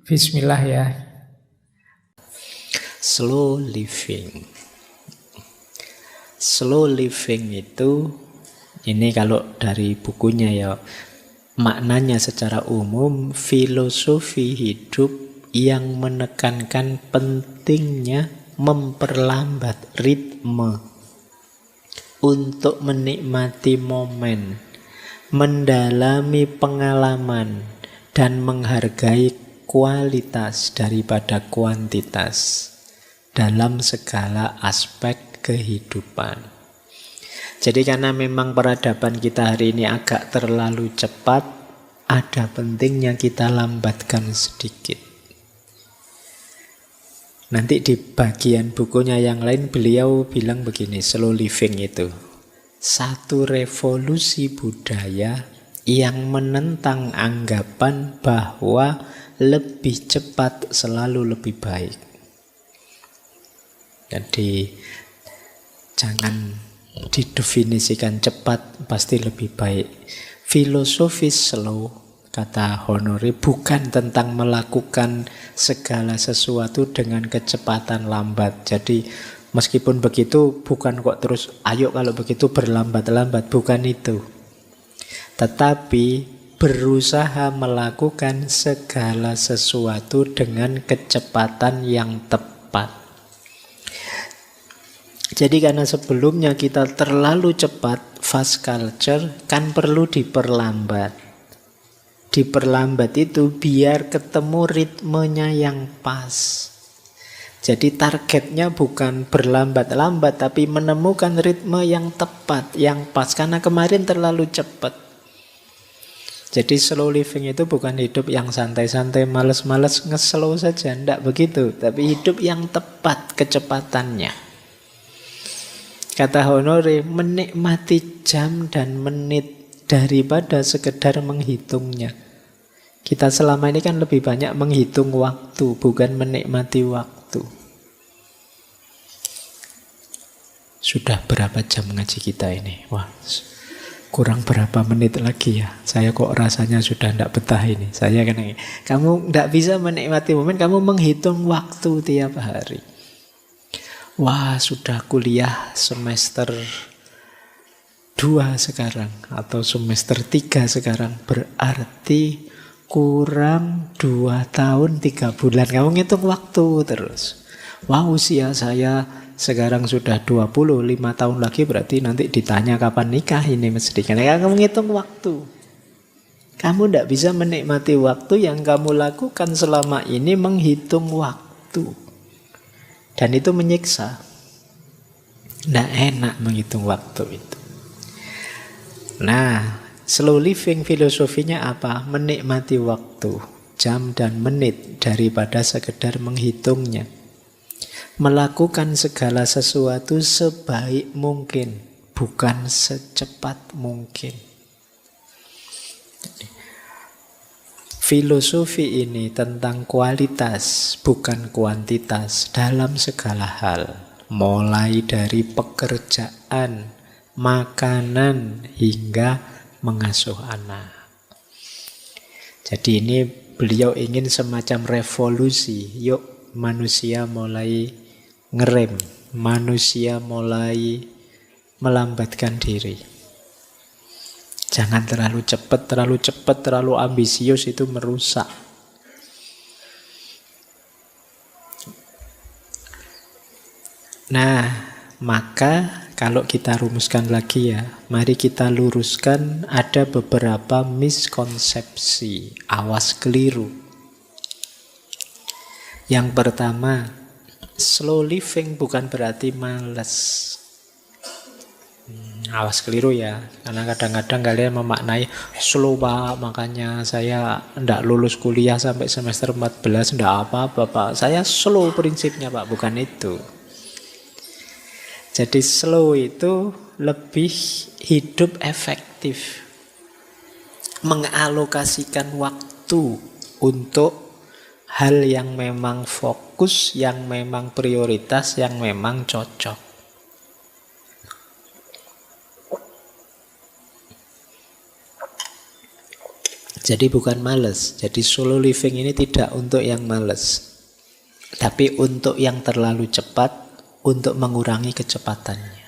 Bismillah ya. Slow living. Slow living itu, ini kalau dari bukunya ya, maknanya secara umum filosofi hidup yang menekankan pentingnya memperlambat ritme untuk menikmati momen, mendalami pengalaman, dan menghargai kualitas daripada kuantitas dalam segala aspek kehidupan. Jadi karena memang peradaban kita hari ini agak terlalu cepat, ada pentingnya kita lambatkan sedikit. Nanti di bagian bukunya yang lain beliau bilang begini, slow living itu satu revolusi budaya yang menentang anggapan bahwa lebih cepat selalu lebih baik. Jadi jangan didefinisikan cepat pasti lebih baik. Filosofis slow, kata Honore, bukan tentang melakukan segala sesuatu dengan kecepatan lambat. Jadi meskipun begitu bukan kok terus ayo kalau begitu berlambat-lambat, bukan itu. Tetapi berusaha melakukan segala sesuatu dengan kecepatan yang tepat. Jadi karena sebelumnya kita terlalu cepat, fast culture kan perlu diperlambat. Diperlambat itu biar ketemu ritmenya yang pas. Jadi targetnya bukan berlambat-lambat, tapi menemukan ritme yang tepat, yang pas. Karena kemarin terlalu cepat. Jadi slow living itu bukan hidup yang santai-santai, males-males, nge-slow saja. Tidak begitu. Tapi hidup yang tepat kecepatannya. Kata Honore, menikmati jam dan menit daripada sekedar menghitungnya. Kita selama ini kan lebih banyak menghitung waktu, bukan menikmati waktu. Sudah berapa jam ngaji kita ini? Wah, kurang berapa menit lagi ya. Saya kok rasanya sudah tidak betah ini. Saya kan, kamu tidak bisa menikmati momen, kamu menghitung waktu tiap hari. Wah, sudah kuliah semester 2 sekarang atau semester 3 sekarang, berarti kurang 2 tahun 3 bulan. Kamu ngitung waktu terus. Wah, usia saya sekarang sudah 25 tahun lagi, berarti nanti ditanya kapan nikah ini mesti. Karena kamu ngitung waktu. Kamu tidak bisa menikmati waktu yang kamu lakukan selama ini menghitung waktu. Dan itu menyiksa. Tidak enak menghitung waktu itu. Nah, slow living filosofinya apa? Menikmati waktu, jam dan menit daripada sekedar menghitungnya. Melakukan segala sesuatu sebaik mungkin, bukan secepat mungkin. Filosofi ini tentang kualitas, bukan kuantitas dalam segala hal. Mulai dari pekerjaan, makanan, hingga mengasuh anak. Jadi ini beliau ingin semacam revolusi. Yuk manusia mulai ngerem, manusia mulai melambatkan diri. Jangan terlalu cepat, terlalu ambisius itu merusak. Nah, maka kalau kita rumuskan lagi ya, mari kita luruskan ada beberapa miskonsepsi, awas keliru. Yang pertama, slow living bukan berarti malas. Awas keliru ya, karena kadang-kadang kalian memaknai slow pak, makanya saya tidak lulus kuliah sampai semester 14, tidak apa-apa pak, saya slow prinsipnya pak, bukan itu. Jadi slow itu lebih hidup efektif, mengalokasikan waktu untuk hal yang memang fokus, yang memang prioritas, yang memang cocok. Jadi bukan males. Jadi slow living ini tidak untuk yang males, tapi untuk yang terlalu cepat, untuk mengurangi kecepatannya.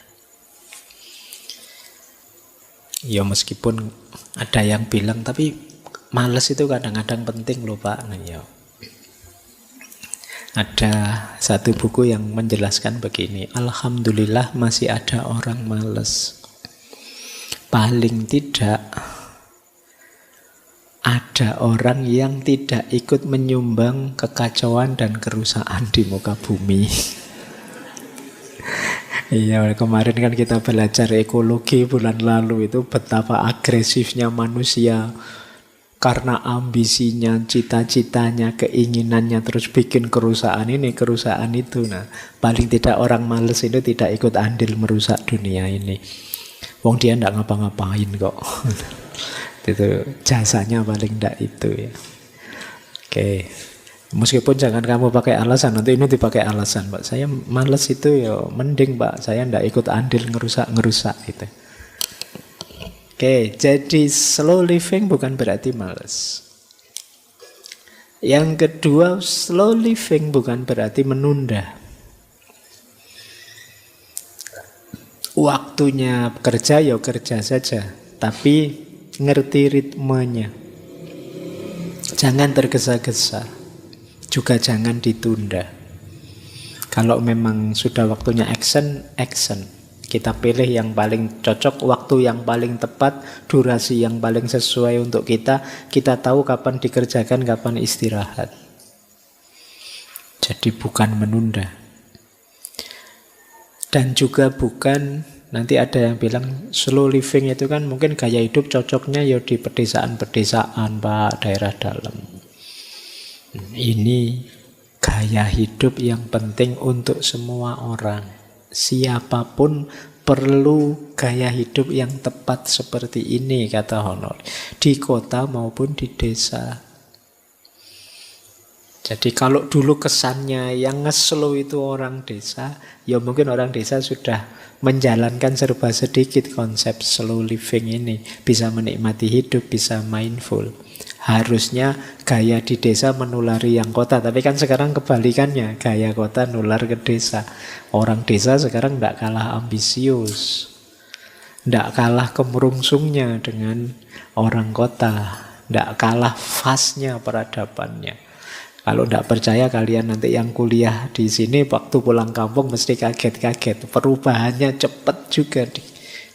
Ya meskipun ada yang bilang, tapi males itu kadang-kadang penting loh Pak. Nah, ya. Ada satu buku yang menjelaskan begini, alhamdulillah masih ada orang males. Paling tidak ada orang yang tidak ikut menyumbang kekacauan dan kerusakan di muka bumi. Iya, kemarin kan kita belajar ekologi bulan lalu itu betapa agresifnya manusia karena ambisinya, cita-citanya, keinginannya terus bikin kerusakan ini, kerusakan itu. Nah, paling tidak orang males itu tidak ikut andil merusak dunia ini. Wong dia ndak ngapa-ngapain kok. Itu jasanya paling ndak itu ya. Oke. Meskipun jangan kamu pakai alasan, nanti ini dipakai alasan, Pak. Saya males itu ya mending, Pak. Saya ndak ikut andil ngerusak gitu. Oke, jadi slow living bukan berarti malas. Yang kedua, slow living bukan berarti menunda. Waktunya kerja ya kerja saja, tapi ngerti ritmenya. Jangan tergesa-gesa, juga jangan ditunda. Kalau memang sudah waktunya action, action. Kita pilih yang paling cocok, waktu yang paling tepat, durasi yang paling sesuai untuk kita. Kita tahu kapan dikerjakan, kapan istirahat. Jadi bukan menunda. Dan juga bukan, nanti ada yang bilang slow living itu kan mungkin gaya hidup cocoknya ya di pedesaan-pedesaan, Pak, daerah dalam. Ini gaya hidup yang penting untuk semua orang. Siapapun perlu gaya hidup yang tepat seperti ini, kata Honor, di kota maupun di desa. Jadi kalau dulu kesannya yang nge-slow itu orang desa, ya mungkin orang desa sudah menjalankan serba sedikit konsep slow living ini, bisa menikmati hidup, bisa mindful. Harusnya gaya di desa menulari yang kota, tapi kan sekarang kebalikannya, gaya kota nular ke desa. Orang desa sekarang tidak kalah ambisius, tidak kalah kemerungsungnya dengan orang kota, tidak kalah fastnya peradabannya. Kalau tidak percaya kalian nanti yang kuliah di sini waktu pulang kampung mesti kaget-kaget. Perubahannya cepat juga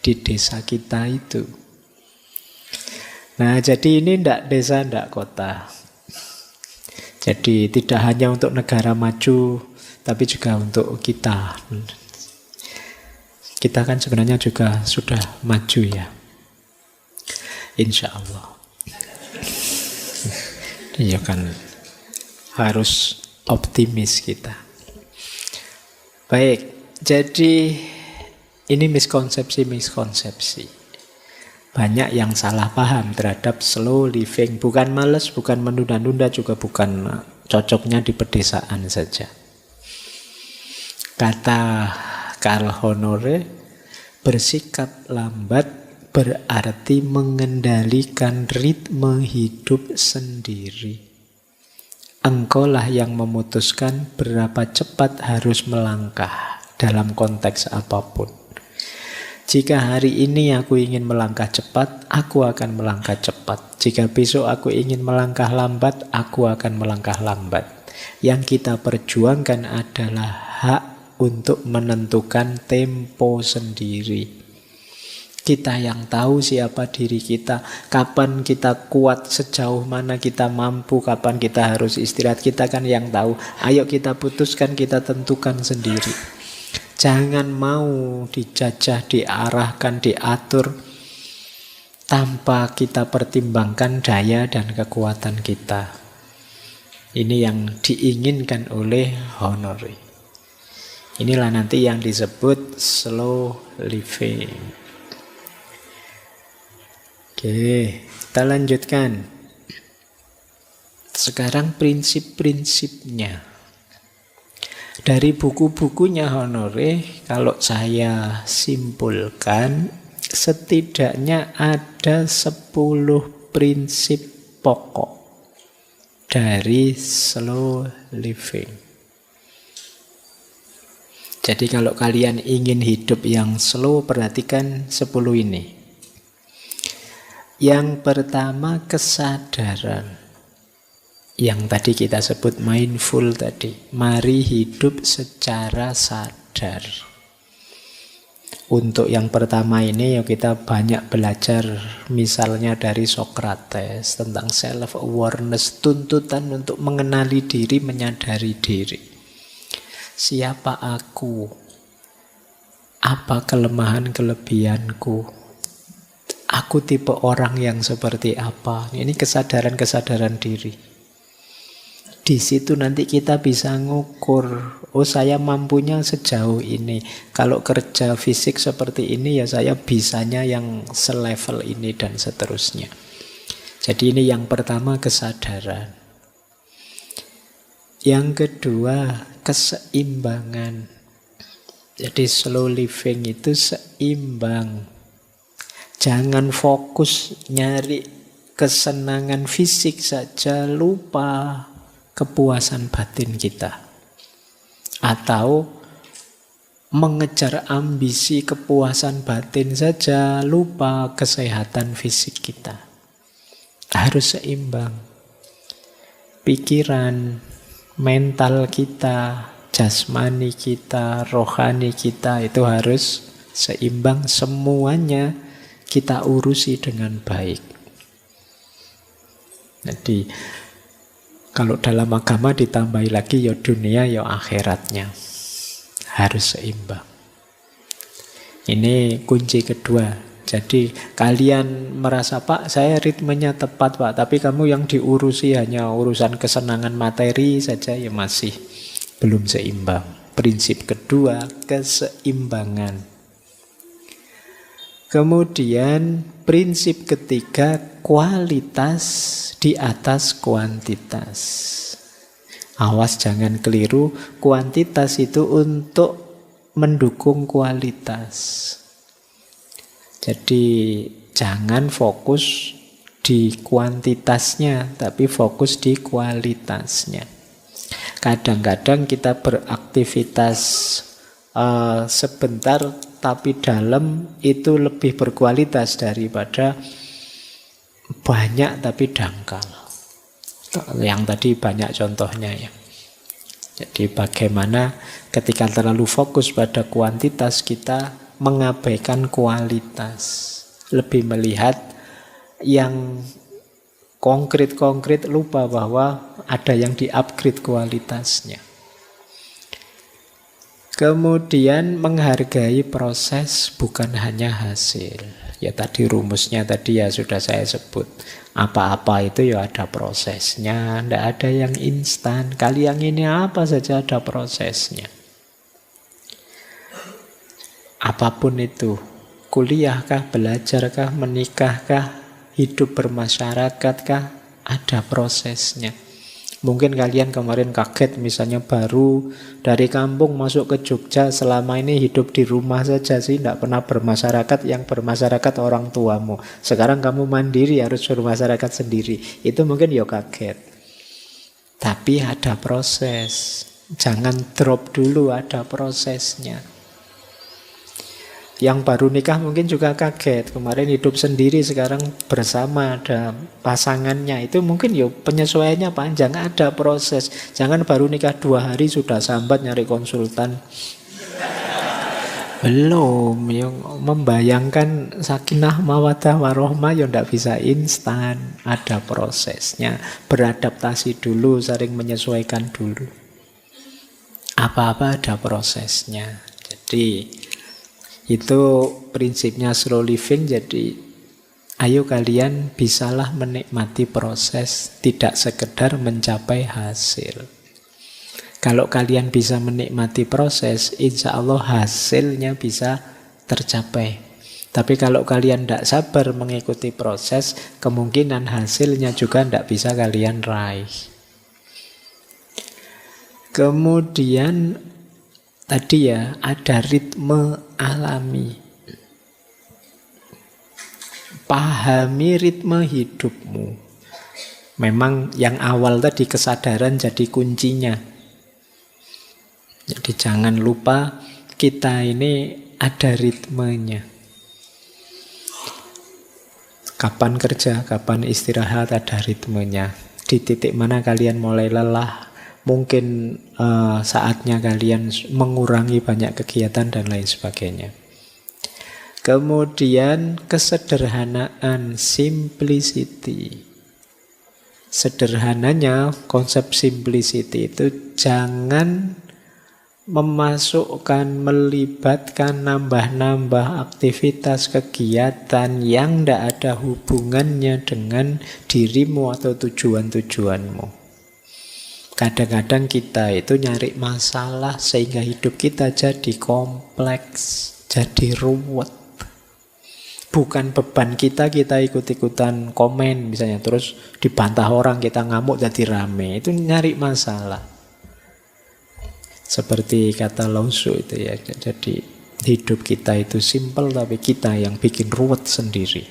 di desa kita itu. Nah, jadi ini tidak desa, tidak kota. Jadi tidak hanya untuk negara maju, tapi juga untuk kita. Kita kan sebenarnya juga sudah maju ya. Insya Allah. Iya kan, harus optimis kita. Baik, jadi ini miskonsepsi. Banyak yang salah paham terhadap slow living. Bukan malas, bukan menunda-nunda, juga bukan cocoknya di pedesaan saja. Kata Karl Honore, bersikap lambat berarti mengendalikan ritme hidup sendiri. Engkaulah yang memutuskan berapa cepat harus melangkah dalam konteks apapun. Jika hari ini aku ingin melangkah cepat, aku akan melangkah cepat. Jika besok aku ingin melangkah lambat, aku akan melangkah lambat. Yang kita perjuangkan adalah hak untuk menentukan tempo sendiri. Kita yang tahu siapa diri kita, kapan kita kuat, sejauh mana kita mampu, kapan kita harus istirahat, kita kan yang tahu. Ayo kita putuskan, kita tentukan sendiri. Jangan mau dijajah, diarahkan, diatur tanpa kita pertimbangkan daya dan kekuatan kita. Ini yang diinginkan oleh Honore. Inilah nanti yang disebut slow living. Oke, kita lanjutkan. Sekarang prinsip-prinsipnya. Dari buku-bukunya Honore, kalau saya simpulkan, setidaknya ada 10 prinsip pokok dari slow living. Jadi kalau kalian ingin hidup yang slow, perhatikan 10 ini. Yang pertama, kesadaran. Yang tadi kita sebut mindful tadi. Mari hidup secara sadar. Untuk yang pertama ini ya kita banyak belajar misalnya dari Socrates tentang self-awareness, tuntutan untuk mengenali diri, menyadari diri. Siapa aku? Apa kelemahan-kelebihanku? Aku tipe orang yang seperti apa? Ini kesadaran-kesadaran diri. Di situ nanti kita bisa ngukur, oh saya mampunya sejauh ini. Kalau kerja fisik seperti ini ya saya bisanya yang selevel ini dan seterusnya. Jadi ini yang pertama, kesadaran. Yang kedua, keseimbangan. Jadi slow living itu seimbang. Jangan fokus nyari kesenangan fisik saja, lupa kepuasan batin kita. Atau mengejar ambisi kepuasan batin saja, lupa kesehatan fisik kita. Harus seimbang. Pikiran, mental kita, jasmani kita, rohani kita itu harus seimbang, semuanya kita urusi dengan baik. Jadi kalau dalam agama ditambahi lagi ya dunia ya akhiratnya. Harus seimbang. Ini kunci kedua. Jadi kalian merasa, Pak, saya ritmenya tepat, Pak, tapi kamu yang diurusi hanya urusan kesenangan materi saja, ya masih belum seimbang. Prinsip kedua, keseimbangan. Kemudian prinsip ketiga, kualitas di atas kuantitas. Awas jangan keliru, kuantitas itu untuk mendukung kualitas. Jadi jangan fokus di kuantitasnya, tapi fokus di kualitasnya. Kadang-kadang kita beraktivitas sebentar tapi dalam itu lebih berkualitas daripada banyak tapi dangkal. Yang tadi banyak contohnya ya. Jadi bagaimana ketika terlalu fokus pada kuantitas kita mengabaikan kualitas. Lebih melihat yang konkret-konkret, lupa bahwa ada yang di-upgrade kualitasnya. Kemudian menghargai proses bukan hanya hasil. Ya tadi rumusnya tadi ya sudah saya sebut. Apa-apa itu ya ada prosesnya, tidak ada yang instan. Kali yang ini apa saja ada prosesnya. Apapun itu, kuliahkah, belajarkah, menikahkah, hidup bermasyarakatkah, ada prosesnya. Mungkin kalian kemarin kaget misalnya baru dari kampung masuk ke Jogja, selama ini hidup di rumah saja sih, tidak pernah bermasyarakat, yang bermasyarakat orang tuamu. Sekarang kamu mandiri harus bermasyarakat sendiri. Itu mungkin ya kaget. Tapi ada proses. Jangan drop dulu, ada prosesnya. Yang baru nikah mungkin juga kaget. Kemarin hidup sendiri, sekarang bersama ada pasangannya. Itu mungkin ya penyesuaiannya panjang, ada proses. Jangan baru nikah 2 hari sudah sambat nyari konsultan. Belum. Yang membayangkan sakinah mawaddah warohmah ya tidak bisa instan. Ada prosesnya. Beradaptasi dulu, sering menyesuaikan dulu. Apa-apa ada prosesnya. Jadi itu prinsipnya slow living. Jadi ayo kalian bisalah menikmati proses, tidak sekedar mencapai hasil. Kalau kalian bisa menikmati proses, insya Allah hasilnya bisa tercapai. Tapi kalau kalian tidak sabar mengikuti proses, kemungkinan hasilnya juga tidak bisa kalian raih. Kemudian tadi ya, ada ritme alami. Pahami ritme hidupmu. Memang yang awal tadi kesadaran jadi kuncinya. Jadi jangan lupa kita ini ada ritmenya. Kapan kerja, kapan istirahat, ada ritmenya. Di titik mana kalian mulai lelah, mungkin saatnya kalian mengurangi banyak kegiatan dan lain sebagainya. Kemudian kesederhanaan, simplicity. Sederhananya konsep simplicity itu jangan memasukkan, melibatkan, nambah-nambah aktivitas kegiatan yang tidak ada hubungannya dengan dirimu atau tujuan-tujuanmu. Kadang-kadang kita itu nyari masalah sehingga hidup kita jadi kompleks, jadi ruwet. Bukan beban kita ikut-ikutan komen misalnya, terus dibantah orang, kita ngamuk jadi rame. Itu nyari masalah. Seperti kata Lao Tzu itu ya. Jadi hidup kita itu simple, tapi kita yang bikin ruwet sendiri.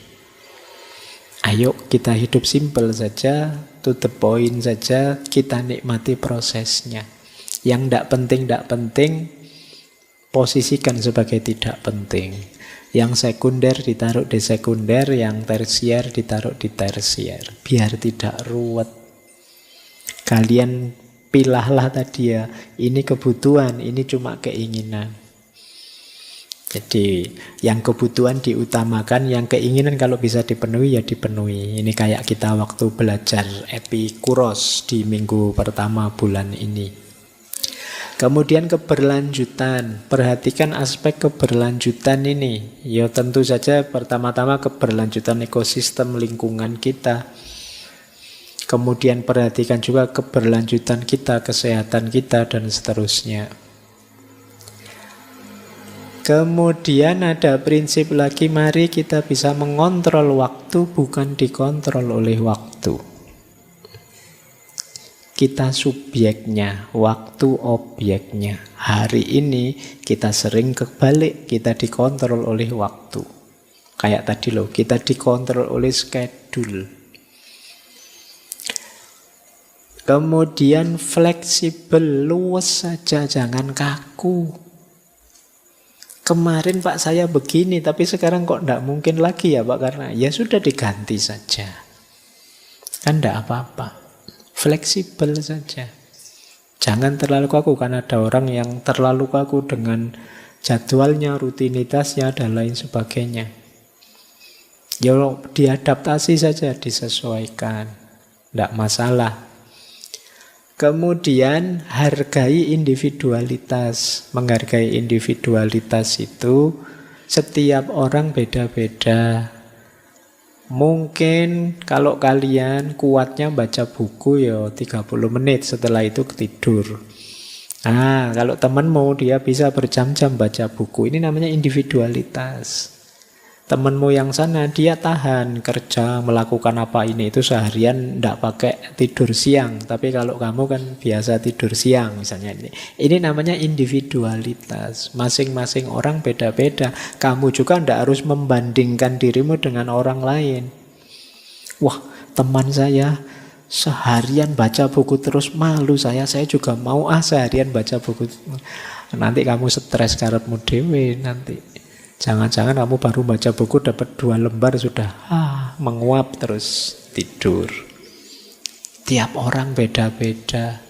Ayo kita hidup simple saja, to the point saja, kita nikmati prosesnya. Yang tidak penting, posisikan sebagai tidak penting. Yang sekunder ditaruh di sekunder, yang tersier ditaruh di tersier. Biar tidak ruwet. Kalian pilahlah tadi ya, ini kebutuhan, ini cuma keinginan. Jadi yang kebutuhan diutamakan, yang keinginan kalau bisa dipenuhi ya dipenuhi. Ini kayak kita waktu belajar Epikuros di minggu pertama bulan ini. Kemudian keberlanjutan, perhatikan aspek keberlanjutan ini. Ya tentu saja pertama-tama keberlanjutan ekosistem lingkungan kita. Kemudian perhatikan juga keberlanjutan kita, kesehatan kita, dan seterusnya. Kemudian ada prinsip lagi, mari kita bisa mengontrol waktu, bukan dikontrol oleh waktu. Kita subjeknya, waktu objeknya. Hari ini kita sering kebalik, kita dikontrol oleh waktu. Kayak tadi loh, kita dikontrol oleh schedule. Kemudian fleksibel, luwes saja, jangan kaku. Kemarin Pak saya begini, tapi sekarang kok tidak mungkin lagi ya Pak, karena ya sudah diganti saja. Kan tidak apa-apa. Fleksibel saja. Jangan terlalu kaku, karena ada orang yang terlalu kaku dengan jadwalnya, rutinitasnya, dan lain sebagainya. Ya diadaptasi saja, disesuaikan. Tidak masalah. Kemudian hargai individualitas. Menghargai individualitas itu setiap orang beda-beda. Mungkin kalau kalian kuatnya baca buku ya 30 menit, setelah itu tidur. Nah, kalau temanmu dia bisa berjam-jam baca buku, ini namanya individualitas. Temanmu yang sana dia tahan kerja, melakukan apa ini itu seharian tidak pakai tidur siang. Tapi kalau kamu kan biasa tidur siang misalnya ini. Ini namanya individualitas. Masing-masing orang beda-beda. Kamu juga tidak harus membandingkan dirimu dengan orang lain. Wah, teman saya seharian baca buku terus, malu saya juga mau seharian baca buku. Nanti kamu stres karepmu dhewe nanti. Jangan-jangan kamu baru baca buku dapat 2 lembar sudah menguap terus tidur. Tiap orang beda-beda.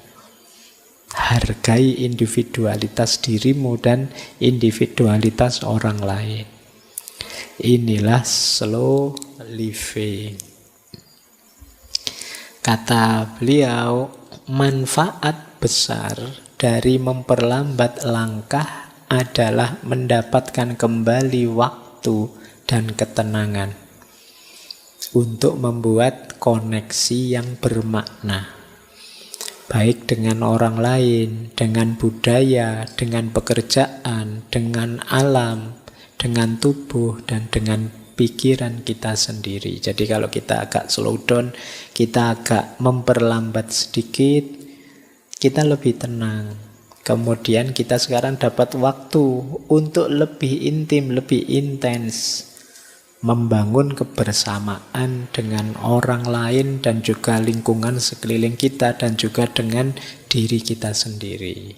Hargai individualitas dirimu dan individualitas orang lain. Inilah slow living. Kata beliau, manfaat besar dari memperlambat langkah adalah mendapatkan kembali waktu dan ketenangan untuk membuat koneksi yang bermakna, baik dengan orang lain, dengan budaya, dengan pekerjaan, dengan alam, dengan tubuh, dan dengan pikiran kita sendiri. Jadi kalau kita agak slow down, kita agak memperlambat sedikit, kita lebih tenang. Kemudian kita sekarang dapat waktu untuk lebih intim, lebih intens membangun kebersamaan dengan orang lain dan juga lingkungan sekeliling kita dan juga dengan diri kita sendiri.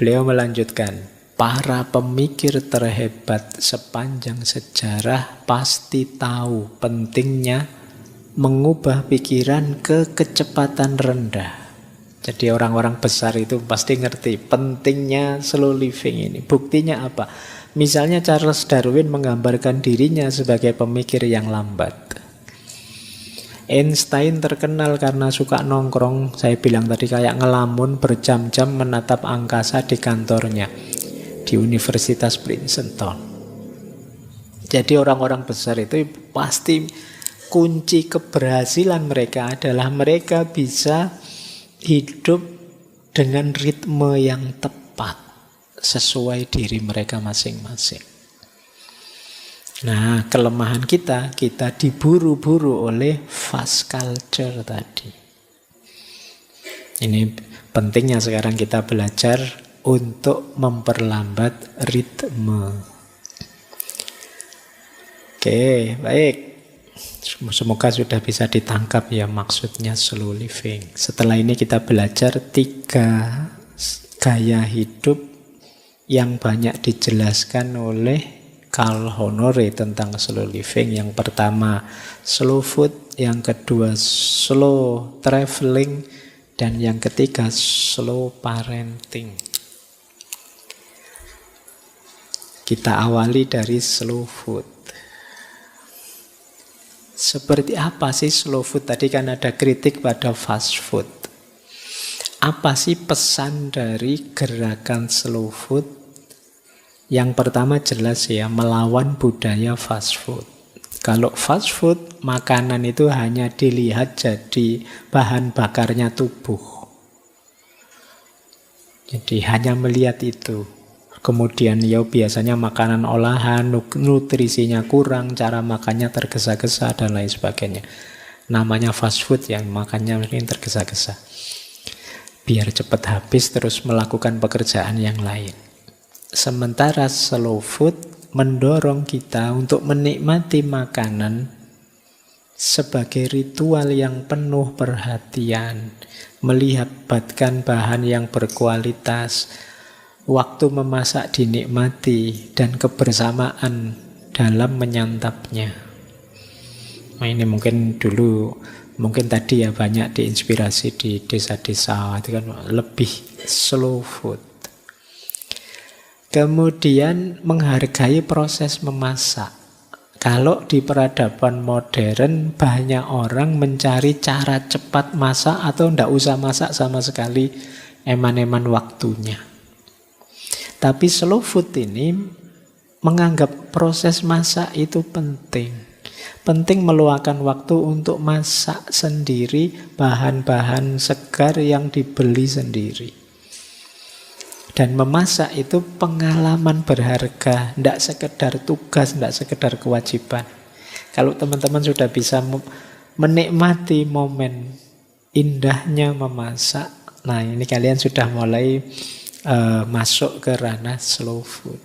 Beliau melanjutkan, para pemikir terhebat sepanjang sejarah pasti tahu pentingnya mengubah pikiran ke kecepatan rendah. Jadi orang-orang besar itu pasti ngerti pentingnya slow living ini. Buktinya apa? Misalnya Charles Darwin menggambarkan dirinya sebagai pemikir yang lambat. Einstein terkenal karena suka nongkrong, saya bilang tadi kayak ngelamun berjam-jam menatap angkasa di kantornya di Universitas Princeton. Jadi orang-orang besar itu pasti kunci keberhasilan mereka adalah mereka bisa hidup dengan ritme yang tepat sesuai diri mereka masing-masing. Nah, kelemahan kita diburu-buru oleh fast culture tadi. Ini pentingnya sekarang kita belajar untuk memperlambat ritme. Oke, baik. Semoga sudah bisa ditangkap ya maksudnya slow living. Setelah ini kita belajar 3 gaya hidup yang banyak dijelaskan oleh Carl Honore tentang slow living. Yang pertama slow food, yang kedua slow traveling, dan yang ketiga slow parenting. Kita awali dari slow food. Seperti apa sih slow food? Tadi kan ada kritik pada fast food. Apa sih pesan dari gerakan slow food? Yang pertama jelas ya, melawan budaya fast food. Kalau fast food, makanan itu hanya dilihat jadi bahan bakarnya tubuh. Jadi hanya melihat itu. Kemudian ya biasanya makanan olahan, nutrisinya kurang, cara makannya tergesa-gesa dan lain sebagainya. Namanya fast food yang makannya mungkin tergesa-gesa. Biar cepat habis terus melakukan pekerjaan yang lain. Sementara slow food mendorong kita untuk menikmati makanan sebagai ritual yang penuh perhatian, melibatkan bahan yang berkualitas, waktu memasak dinikmati, dan kebersamaan dalam menyantapnya. Nah, ini mungkin tadi ya banyak diinspirasi di desa-desa itu kan lebih slow food. Kemudian menghargai proses memasak. Kalau di peradaban modern banyak orang mencari cara cepat masak atau tidak usah masak sama sekali, eman-eman waktunya. Tapi slow food ini menganggap proses masak itu penting. Penting meluangkan waktu untuk masak sendiri bahan-bahan segar yang dibeli sendiri. Dan memasak itu pengalaman berharga, tidak sekedar tugas, tidak sekedar kewajiban. Kalau teman-teman sudah bisa menikmati momen indahnya memasak, nah ini kalian sudah mulai masuk ke ranah slow food.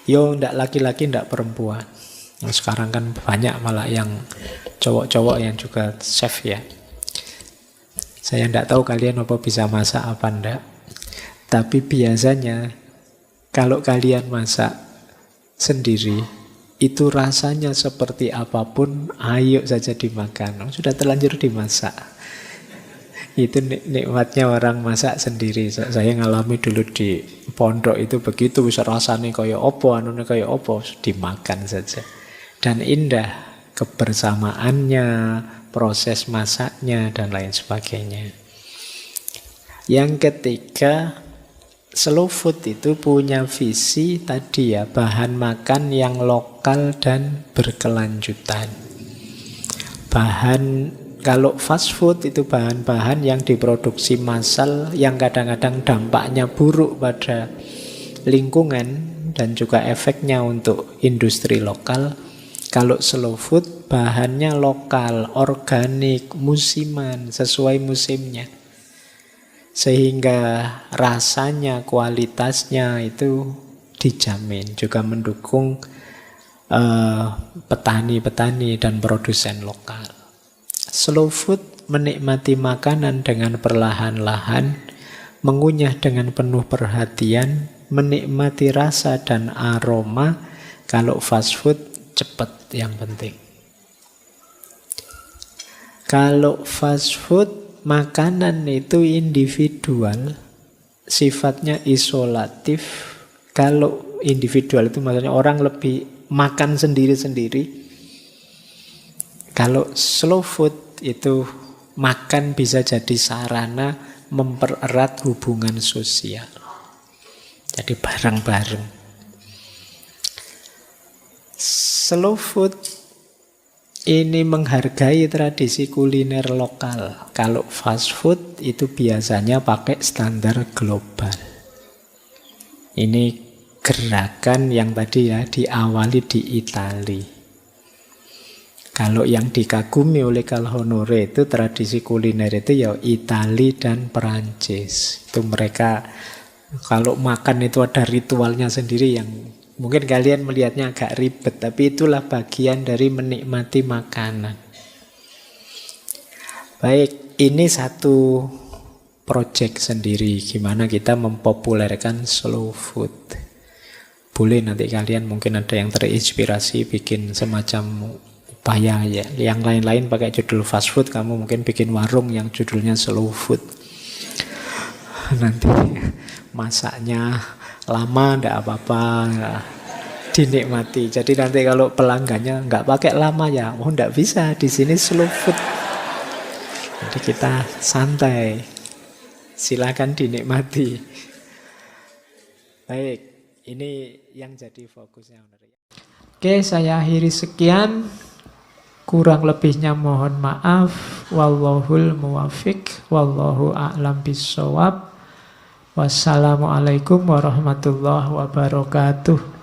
Yo, tidak laki-laki, tidak perempuan. Sekarang kan banyak malah yang cowok-cowok yang juga chef ya. Saya tidak tahu kalian apa bisa masak apa enggak. Tapi biasanya kalau kalian masak sendiri, itu rasanya seperti apapun, ayo saja dimakan. Sudah terlanjur dimasak. Itu nikmatnya orang masak sendiri. Saya ngalami dulu di pondok itu begitu, bisa rasanya kayak opo, anunya kayak opo, dimakan saja. Dan indah kebersamaannya, proses masaknya, dan lain sebagainya. Yang ketiga, slow food itu punya visi tadi ya, bahan makan yang lokal dan berkelanjutan. Kalau fast food itu bahan-bahan yang diproduksi massal yang kadang-kadang dampaknya buruk pada lingkungan dan juga efeknya untuk industri lokal. Kalau slow food bahannya lokal, organik, musiman, sesuai musimnya. Sehingga rasanya, kualitasnya itu dijamin. Juga mendukung petani-petani dan produsen lokal. Slow food menikmati makanan dengan perlahan-lahan, mengunyah dengan penuh perhatian, menikmati rasa dan aroma. Kalau fast food cepat yang penting. Kalau fast food, makanan itu individual, sifatnya isolatif. Kalau individual itu maksudnya orang lebih makan sendiri-sendiri. Kalau slow food itu makan bisa jadi sarana mempererat hubungan sosial. Jadi bareng-bareng. Slow food ini menghargai tradisi kuliner lokal. Kalau fast food itu biasanya pakai standar global. Ini gerakan yang tadi ya diawali di Itali. Kalau yang dikagumi oleh Carl Honore itu tradisi kuliner itu ya Itali dan Perancis. Itu mereka kalau makan itu ada ritualnya sendiri yang mungkin kalian melihatnya agak ribet, tapi itulah bagian dari menikmati makanan. Baik, ini satu project sendiri, gimana kita mempopulerkan slow food. Boleh nanti kalian mungkin ada yang terinspirasi bikin semacam upaya ya. Yang lain-lain pakai judul fast food, kamu mungkin bikin warung yang judulnya slow food. Nanti masaknya lama ndak apa-apa, dinikmati. Jadi nanti kalau pelanggannya nggak pakai lama ya, oh ndak bisa, di sini slow food. Jadi kita santai, silakan dinikmati. Baik, ini yang jadi fokusnya. Oke, saya akhiri sekian. Kurang lebihnya mohon maaf. Wallahul muwafiq, wallahu a'lam bissawab. Wassalamualaikum warahmatullahi wabarakatuh.